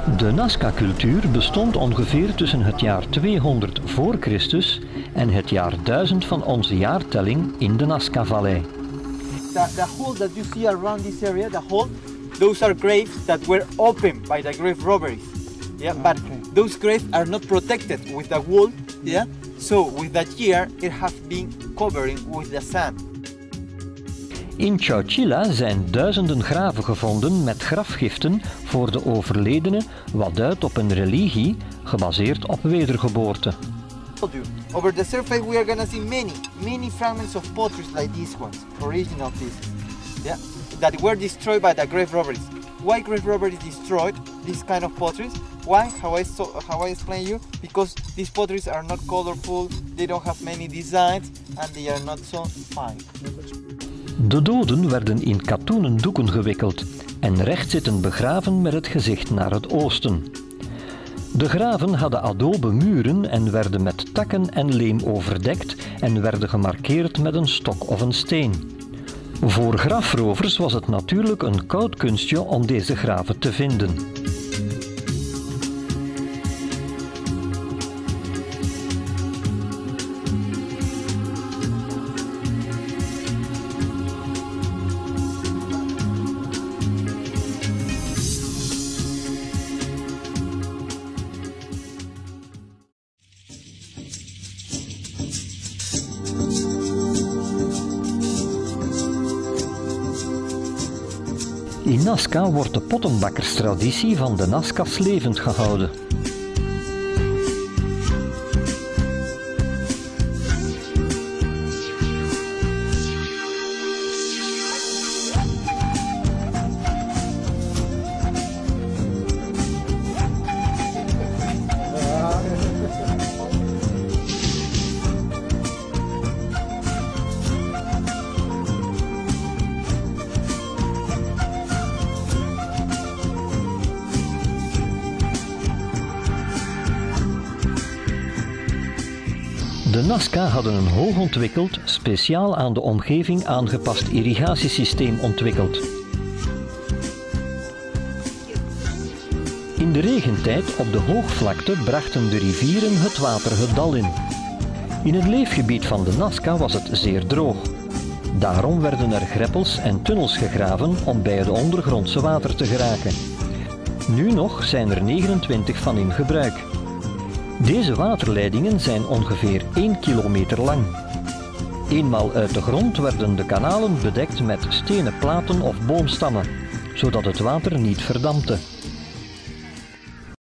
De Nazca-cultuur bestond ongeveer tussen het jaar 200 voor Christus en het jaar 1000 van onze jaartelling in de Nazca-vallei. The hole that you see around this area, those are graves that were opened by the grave robberies. Yeah, but those graves are not protected with the wall. Yeah, so with that year it has been covering with the sand. In Chowchilla zijn duizenden graven gevonden met grafgiften voor de overledenen, wat duidt op een religie gebaseerd op wedergeboorte. Over the surface we are going to see many fragments of potteries like these ones, original pieces, yeah, that were destroyed by the grave robberies. Why grave robberies destroyed this kind of potteries? Why? How I explain you? Because these potteries are not colorful, they don't have many designs, and they are not so fine. De doden werden in katoenen doeken gewikkeld en rechtzittend begraven met het gezicht naar het oosten. De graven hadden adobe muren en werden met takken en leem overdekt en werden gemarkeerd met een stok of een steen. Voor grafrovers was het natuurlijk een koud kunstje om deze graven te vinden. In Nazca wordt de pottenbakkerstraditie van de Nazca's levend gehouden. De Nazca hadden een hoogontwikkeld, speciaal aan de omgeving aangepast irrigatiesysteem ontwikkeld. In de regentijd op de hoogvlakte brachten de rivieren het water het dal in. In het leefgebied van de Nazca was het zeer droog. Daarom werden er greppels en tunnels gegraven om bij het ondergrondse water te geraken. Nu nog zijn er 29 van in gebruik. Deze waterleidingen zijn ongeveer 1 kilometer lang. Eenmaal uit de grond werden de kanalen bedekt met stenen platen of boomstammen, zodat het water niet verdampte.